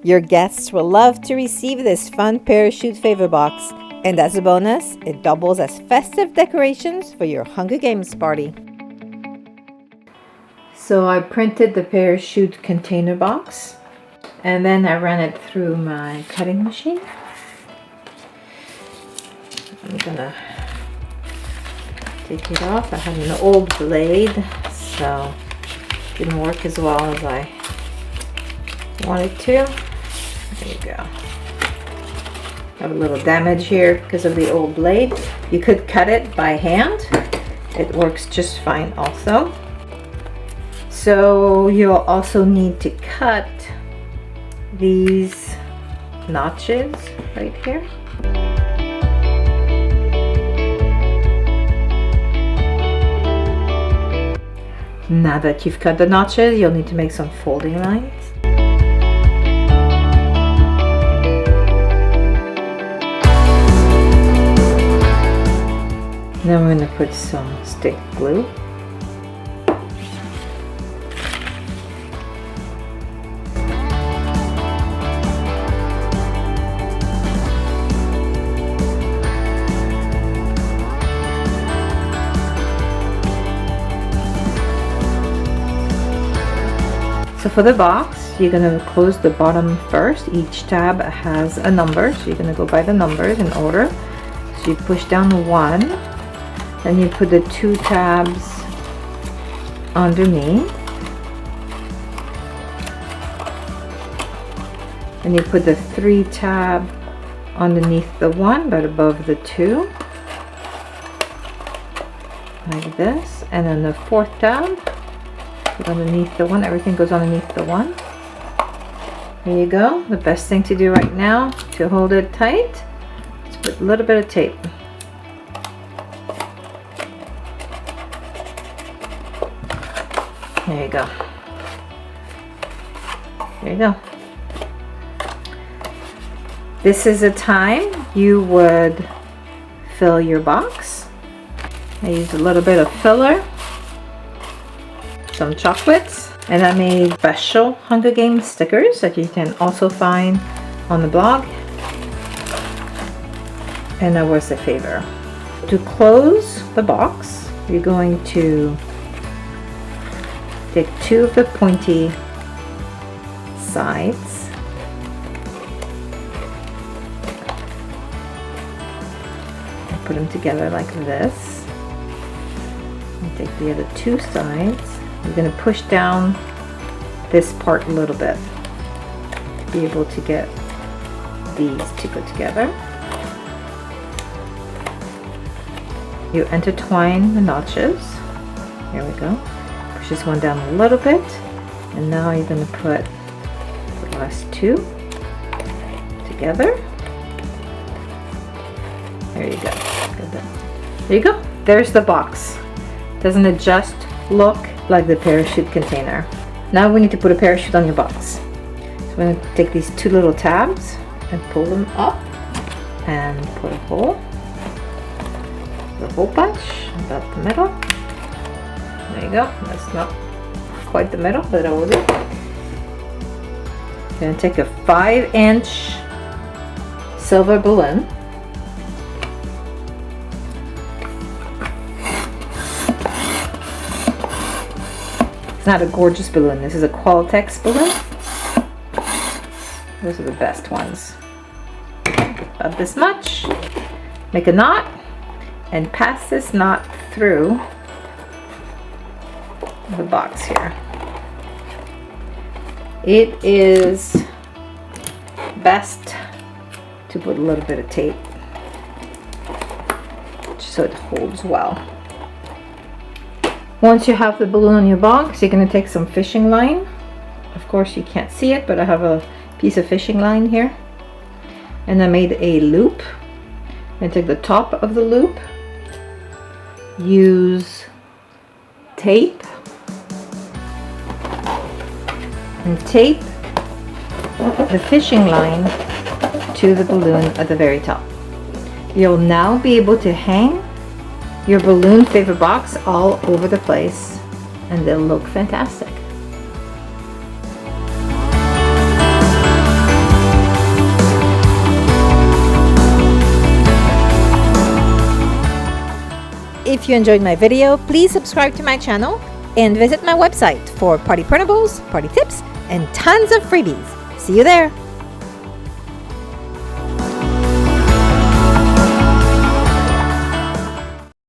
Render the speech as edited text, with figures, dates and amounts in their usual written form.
Your guests will love to receive this fun parachute favor box, and as a bonus, it doubles as festive decorations for your Hunger Games party. So I printed the parachute container box, and then I ran it through my cutting machine. I'm gonna take it off. I had an old blade, so it didn't work as well as I wanted to. There you go. Have a little damage here because of the old blade. You could cut it by hand. It works just fine also. So you'll also need to cut these notches right here. Now that you've cut the notches, you'll need to make some folding lines. Then we're going to put some stick glue. So for the box, you're going to close the bottom first. Each tab has a number, so you're going to go by the numbers in order. So you push down one, then you put the two tabs underneath, and you put the three tab underneath the one but above the two, like this, and then the fourth tab underneath the one. Everything goes underneath the one. There you go. The best thing to do right now to hold it tight is put a little bit of tape. There you go. There you go. This is a time you would fill your box. I used a little bit of filler, some chocolates, and I made special Hunger Games stickers that you can also find on the blog, and that was a favor. To close the box, you're going to take two of the pointy sides and put them together like this, and take the other two sides. You're going to push down this part a little bit to be able to get these to go together. You intertwine the notches. Here we go. Push this one down a little bit, and now you're going to put the last two together. There you go. There you go. There's the box. Doesn't it just look like the parachute container? Now we need to put a parachute on your box. So we're going to take these two little tabs and pull them up and put a hole. The hole punch about the middle. There you go. That's not quite the middle, but I will do. You're going to take a 5-inch silver balloon. It's not a gorgeous balloon. This is a Qualatex balloon. Those are the best ones. About this much. Make a knot and pass this knot through the box here. It is best to put a little bit of tape just so it holds well. Once you have the balloon on your box, you're going to take some fishing line. Of course you can't see it, but I have a piece of fishing line here, and I made a loop. And take the top of the loop, use tape, and tape the fishing line to the balloon at the very top. You'll now be able to hang your balloon favor box all over the place, and they'll look fantastic. if you enjoyed my video, please subscribe to my channel and visit my website for party printables, party tips, and tons of freebies. See you there!